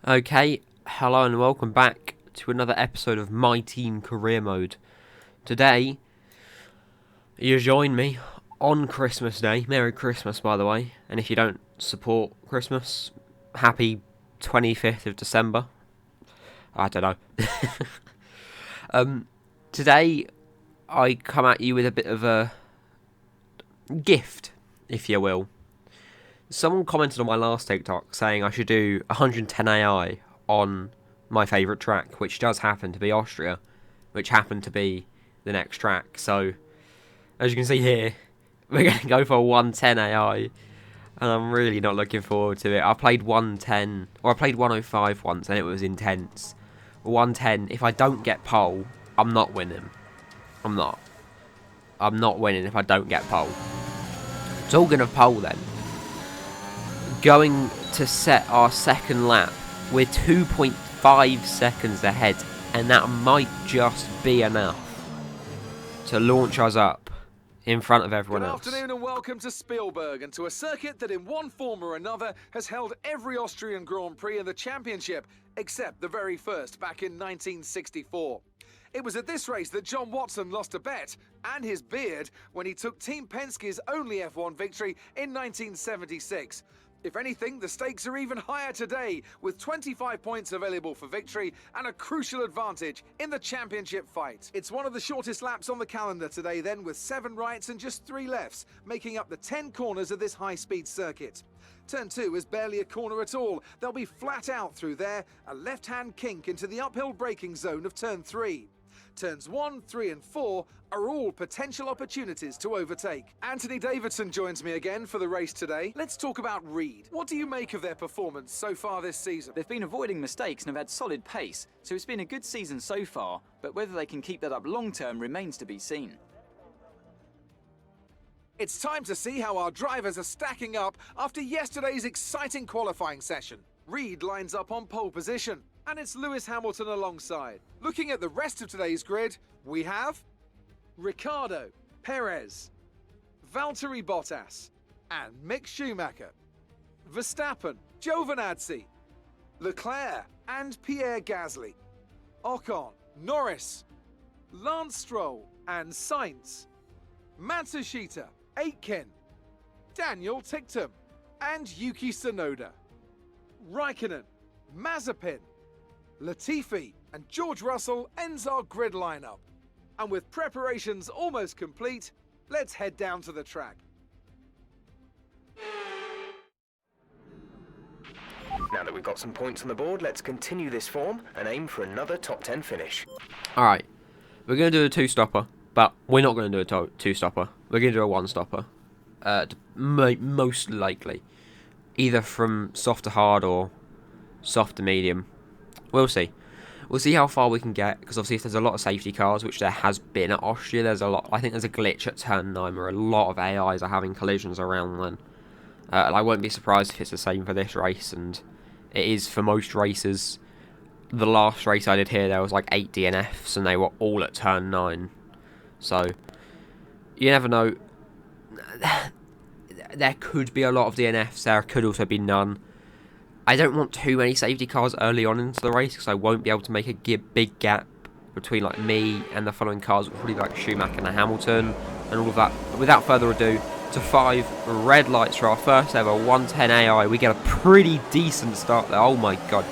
Okay, hello and welcome back to another episode of My Team Career Mode. Today, you join me on Christmas Day. Merry Christmas, by the way. And if you don't support Christmas, happy 25th of December. I don't know. Today, I come at you with a bit of a gift, if you will. Someone commented on my last TikTok saying I should do 110 AI on my favourite track, which does happen to be Austria, which happened to be the next track. So, as you can see here, we're going to go for 110 AI, and I'm really not looking forward to it. I played 110, or I played 105 once, and it was intense. 110, if I don't get pole, I'm not winning. I'm not winning if I don't get pole. Talking of pole then, going to set our second lap. We're 2.5 seconds ahead, and that might just be enough to launch us up in front of everyone else. Good afternoon and welcome to Spielberg, and to a circuit that in one form or another has held every Austrian Grand Prix in the championship, except the very first back in 1964. It was at this race that John Watson lost a bet and his beard when he took Team Penske's only F1 victory in 1976. If anything, the stakes are even higher today, with 25 points available for victory and a crucial advantage in the championship fight. It's one of the shortest laps on the calendar today then, with 7 rights and just 3 lefts, making up the 10 corners of this high-speed circuit. Turn 2 is barely a corner at all. They'll be flat out through there, a left-hand kink into the uphill braking zone of Turn 3. Turns 1, 3 and 4 are all potential opportunities to overtake. Anthony Davidson joins me again for the race today. Let's talk about Reed. What do you make of their performance so far this season? They've been avoiding mistakes and have had solid pace, so it's been a good season so far, but whether they can keep that up long term remains to be seen. It's time to see how our drivers are stacking up after yesterday's exciting qualifying session. Reed lines up on pole position, and it's Lewis Hamilton alongside. Looking at the rest of today's grid, we have Ricciardo, Perez, Valtteri Bottas, and Mick Schumacher, Verstappen, Giovinazzi, Leclerc, and Pierre Gasly, Ocon, Norris, Lance Stroll, and Sainz, Matsushita, Aitken, Daniel Ticktum, and Yuki Tsunoda, Raikkonen, Mazepin, Latifi, and George Russell ends our grid lineup. And with preparations almost complete, let's head down to the track. Now that we've got some points on the board, let's continue this form and aim for another top 10 finish. Alright, we're going to do a 2-stopper, but we're not going to do a 2-stopper. We're going to do a 1-stopper. Most likely. Either from soft to hard or soft to medium. We'll see. We'll see how far we can get, because obviously if there's a lot of safety cars, which there has been at Austria, there's a lot. I think there's a glitch at turn 9 where a lot of AIs are having collisions around then. And I won't be surprised if it's the same for this race, and it is for most races. The last race I did here, there was like 8 DNFs, and they were all at turn 9. So, you never know. There could be a lot of DNFs, there could also be none. I don't want too many safety cars early on into the race, because I won't be able to make a big gap between like me and the following cars, probably like Schumacher and Hamilton and all of that. But without further ado, to 5 red lights for our first ever 110 AI. We get a pretty decent start there. Oh my god.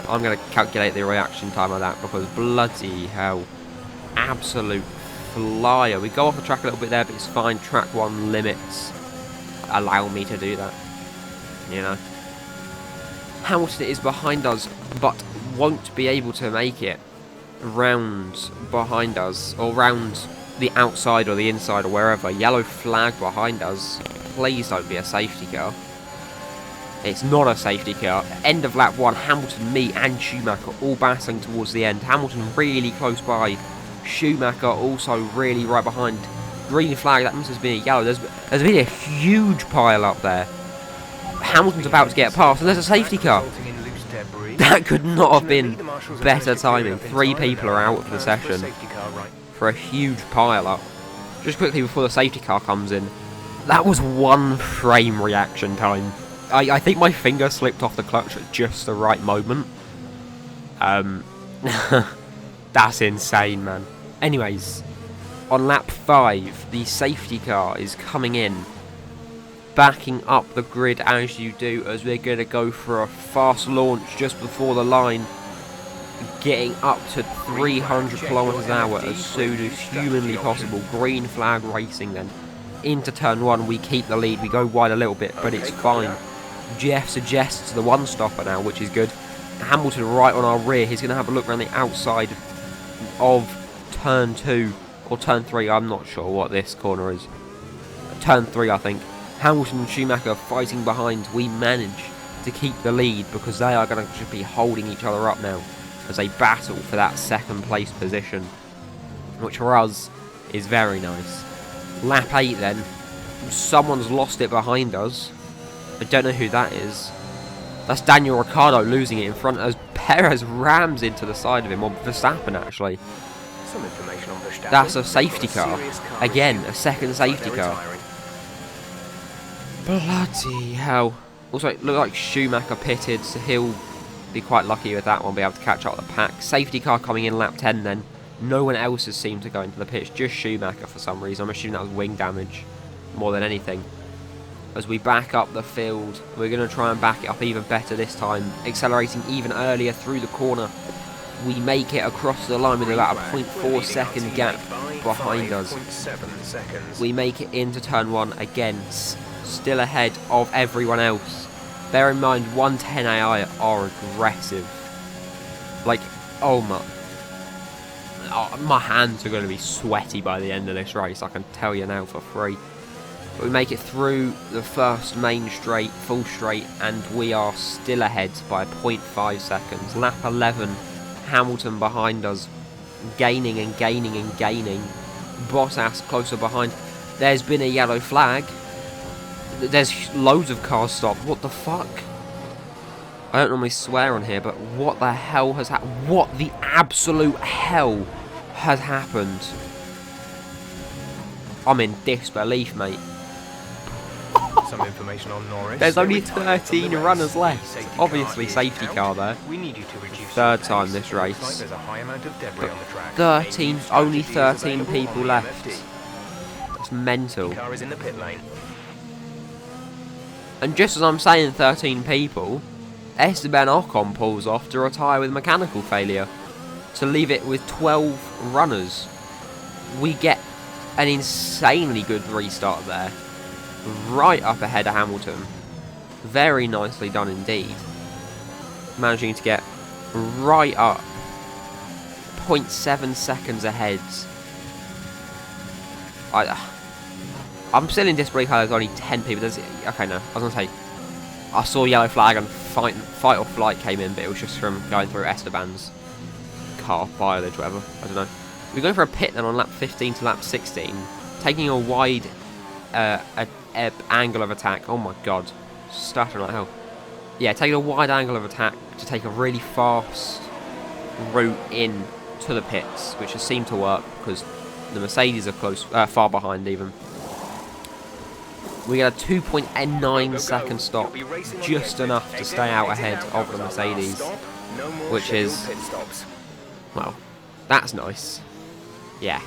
I'm going to calculate the reaction time of that, because bloody hell. Absolute flyer. We go off the track a little bit there, but it's fine. Track 1 limits allow me to do that. You know. Hamilton is behind us, but won't be able to make it round behind us, or round the outside or the inside or wherever. Yellow flag behind us. Please don't be a safety car. It's not a safety car. End of lap 1, Hamilton, me and Schumacher all battling towards the end. Hamilton really close by. Schumacher also really right behind. Green flag, that must have been a yellow. There's been a huge pile up there. Hamilton's about to get past, and there's a safety car. That could not have been better timing. 3 people are out of the session for a huge pile up. Just quickly before the safety car comes in, that was 1 frame reaction time. I think my finger slipped off the clutch at just the right moment, That's insane, man. Anyways, on lap 5, the safety car is coming in, backing up the grid as you do, as we're going to go for a fast launch just before the line, getting up to 300 kilometers an hour as soon as humanly possible. Green flag racing then. Into turn 1, we keep the lead. We go wide a little bit, but it's fine. Jeff suggests the one stopper now, which is good. Hamilton right on our rear. He's going to have a look around the outside of turn 2 or turn 3. I'm not sure what this corner is. Turn 3, I think. Hamilton and Schumacher fighting behind. We manage to keep the lead because they are going to just be holding each other up now as they battle for that second place position, which for us is very nice. Lap 8 then. Someone's lost it behind us. I don't know who that is. That's Daniel Ricciardo losing it in front as Perez rams into the side of him, or Verstappen actually. Some information on Verstappen. That's a safety car. Again, a second safety car. Bloody hell. Also, it looked like Schumacher pitted, so he'll be quite lucky with that one, be able to catch up the pack. Safety car coming in lap 10 then. No one else has seemed to go into the pitch, just Schumacher for some reason. I'm assuming that was wing damage more than anything. As we back up the field, we're going to try and back it up even better this time, accelerating even earlier through the corner. We make it across the line with about a 0.4 second gap behind us. We make it into turn 1 again, still ahead of everyone else. Bear in mind, 110 AI are aggressive. Like, oh my hands are going to be sweaty by the end of this race, I can tell you now for free. But we make it through the first main straight, full straight, and we are still ahead by 0.5 seconds. Lap 11, Hamilton behind us, gaining and gaining and gaining. Bottas closer behind. There's been a yellow flag. There's loads of cars stopped. What the fuck? I don't normally swear on here, but what the hell has happened? What the absolute hell has happened? I'm in disbelief, mate. Some information on Norris. There's only 13 runners left. Obviously, safety car there. We need you to reduce Third time this race. There's a high amount of debris on the track. 13, only 13 people left. That's mental. The car is in the pit lane. And just as I'm saying 13 people, Esteban Ocon pulls off to retire with mechanical failure, to leave it with 12 runners. We get an insanely good restart there, right up ahead of Hamilton. Very nicely done indeed. Managing to get right up 0.7 seconds ahead. I'm still in disbelief how there's only 10 people. Okay, no, I was going to say, I saw yellow flag and fight or flight came in, but it was just from going through Esteban's car, mileage, whatever, I don't know. We're going for a pit then on lap 15 to lap 16, taking a wide angle of attack. Oh my god, stuttering like hell. Yeah, taking a wide angle of attack to take a really fast route in to the pits, which has seemed to work because the Mercedes are close, far behind even. We get a 2.9 second stop, just enough to stay out ahead of the Mercedes, which is, well, that's nice. Yeah.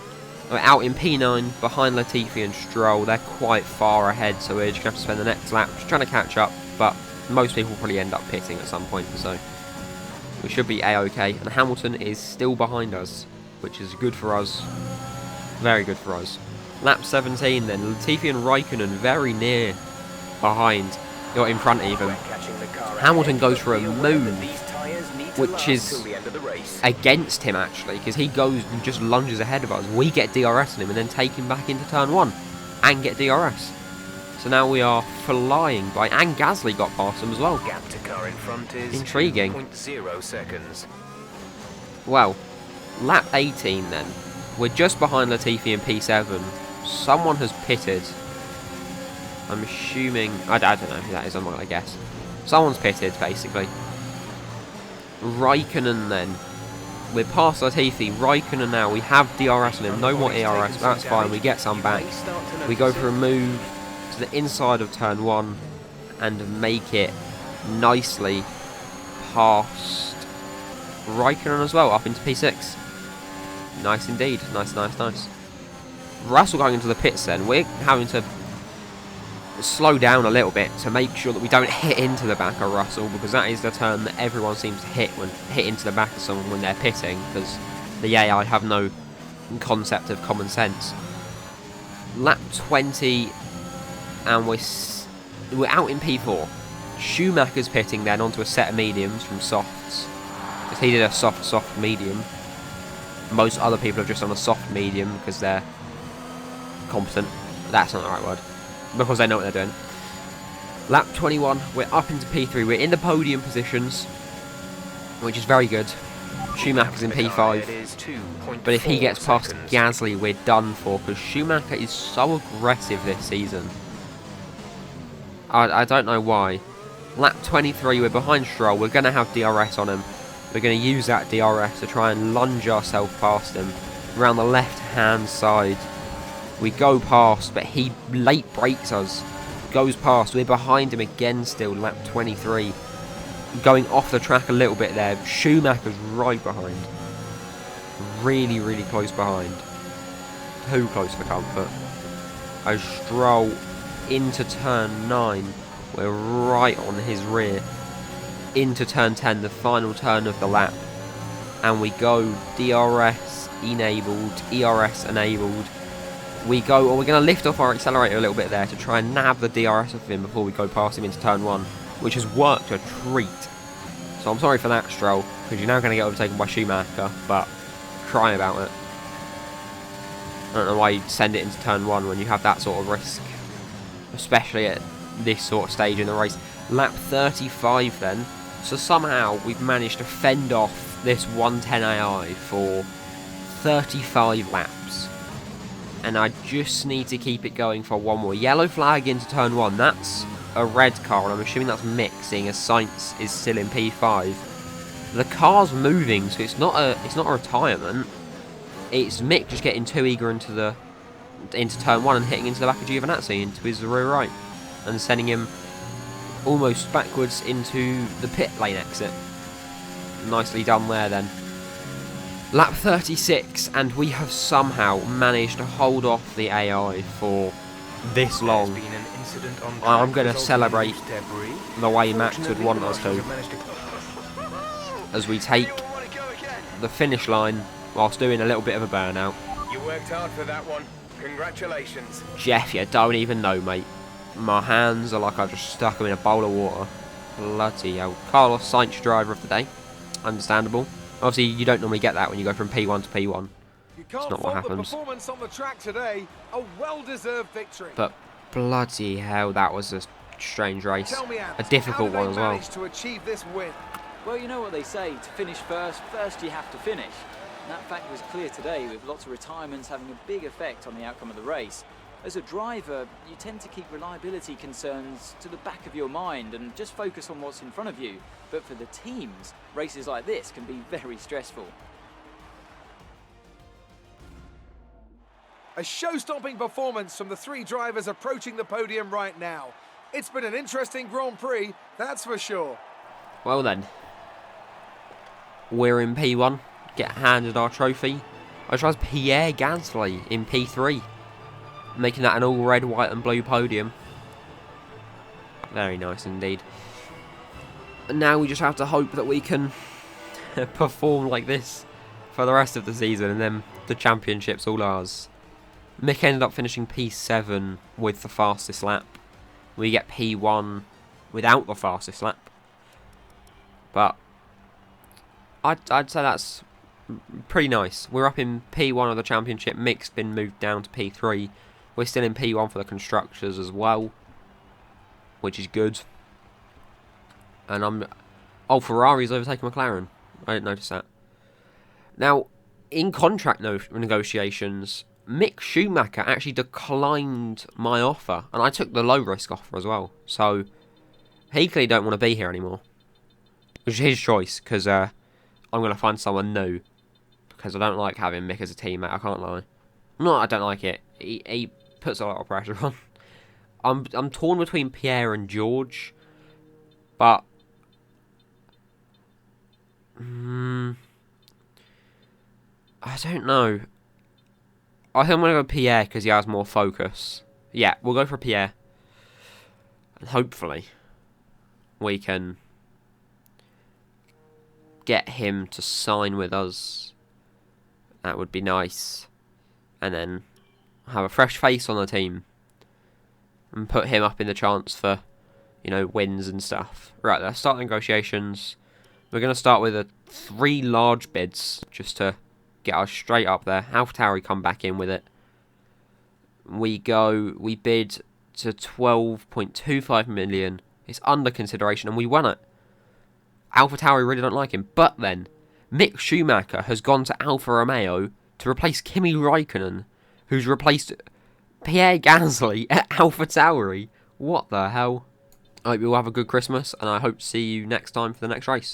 We're out in P9, behind Latifi and Stroll. They're quite far ahead, so we're just going to have to spend the next lap just trying to catch up, but most people will probably end up pitting at some point, so we should be A-OK. And Hamilton is still behind us, which is good for us. Very good for us. Lap 17 then, Latifi and Raikkonen very near behind, or in front even. Hamilton goes for a move, which is against him actually, because he goes and just lunges ahead of us. We get DRS on him and then take him back into turn 1 and get DRS. So now we are flying by, and Gasly got past him as well. Gap to car in front is intriguing. 2.0 seconds. Well, lap 18 then. We're just behind Latifi in P7. Someone has pitted. I'm assuming, I don't know who that is, I'm not going to guess. Someone's pitted, basically. Raikkonen then. We're past Latifi. Raikkonen now. We have DRS on him. No more ERS. That's fine. We get some back. We go for a move to the inside of turn 1 and make it nicely past Raikkonen as well, up into P6. Nice indeed. Nice. Russell going into the pits then. We're having to slow down a little bit to make sure that we don't hit into the back of Russell, because that is the turn that everyone seems to hit into the back of someone when they're pitting, because the AI have no concept of common sense. Lap 20, and we're out in P4. Schumacher's pitting then onto a set of mediums from softs, because he did a soft medium. Most other people have just done a soft medium because they're competent. That's not the right word. Because they know what they're doing. Lap 21, we're up into P3. We're in the podium positions, which is very good. Schumacher's in P5. But if he gets past Gasly, we're done for, because Schumacher is so aggressive this season. I don't know why. Lap 23, we're behind Stroll. We're going to have DRS on him. We're going to use that DRS to try and lunge ourselves past him. Around the left-hand side. We go past, but he late brakes us. Goes past. We're behind him again still, lap 23. Going off the track a little bit there. Schumacher's right behind. Really close behind. Too close for comfort. As Stroll into turn 9. We're right on his rear. Into turn 10, the final turn of the lap. And we go DRS enabled, ERS enabled. We're going to lift off our accelerator a little bit there to try and nab the DRS off him before we go past him into turn 1, which has worked a treat. So I'm sorry for that, Stroll, because you're now going to get overtaken by Schumacher, but try about it. I don't know why you'd send it into turn 1 when you have that sort of risk, especially at this sort of stage in the race. Lap 35 then, so somehow we've managed to fend off this 110 AI for 35 laps. And I just need to keep it going for one more. Yellow flag into turn 1. That's a red car, and I'm assuming that's Mick, seeing as Sainz is still in P5. The car's moving, so it's not a retirement. It's Mick just getting too eager into turn 1 and hitting into the back of Giovinazzi into his rear right, and sending him almost backwards into the pit lane exit. Nicely done there then. Lap 36, and we have somehow managed to hold off the AI for this long. I'm going to celebrate the way Max would want us to, as we take the finish line whilst doing a little bit of a burnout. You worked hard for that one. Congratulations. Jeff, you don't even know, mate. My hands are like I just stuck them in a bowl of water. Bloody hell. Carlos Sainz, driver of the day. Understandable. Obviously, you don't normally get that when you go from P1 to P1. You can't It's not what fault the happens. performance on the track today. A well-deserved victory. But bloody hell, that was a strange race. Tell me, Ant, A difficult how one did as they well. manage to achieve this win? Well, you know what they say, to finish first you have to finish. And that fact was clear today, with lots of retirements having a big effect on the outcome of the race. As a driver, you tend to keep reliability concerns to the back of your mind and just focus on what's in front of you. But for the teams, races like this can be very stressful. A show-stopping performance from the three drivers approaching the podium right now. It's been an interesting Grand Prix, that's for sure. Well then, we're in P1, get handed our trophy. I chose Pierre Gasly in P3, making that an all red, white and blue podium. Very nice indeed. And now we just have to hope that we can perform like this for the rest of the season, and then the championship's all ours. Mick ended up finishing P7 with the fastest lap. We get P1 without the fastest lap. But I'd say that's pretty nice. We're up in P1 of the championship. Mick's been moved down to P3. We're still in P1 for the constructors as well, which is good. And Ferrari's overtaken McLaren. I didn't notice that. Now, in contract negotiations, Mick Schumacher actually declined my offer, and I took the low-risk offer as well. So, he clearly don't want to be here anymore. Which is his choice, because I'm going to find someone new. Because I don't like having Mick as a teammate, I can't lie. No, I don't like it. He puts a lot of pressure on. I'm torn between Pierre and George. But I don't know. I think I'm going to go Pierre because he has more focus. Yeah, we'll go for Pierre. And hopefully we can get him to sign with us. That would be nice. And then have a fresh face on the team. And put him up in the chance for, you know, wins and stuff. Right, let's start the negotiations. We're going to start with 3 large bids just to get us straight up there. AlphaTauri come back in with it. We bid to 12.25 million. It's under consideration and we won it. AlphaTauri really don't like him. But then, Mick Schumacher has gone to Alfa Romeo to replace Kimi Raikkonen, who's replaced Pierre Gasly at AlphaTauri. What the hell? I hope you all have a good Christmas, and I hope to see you next time for the next race.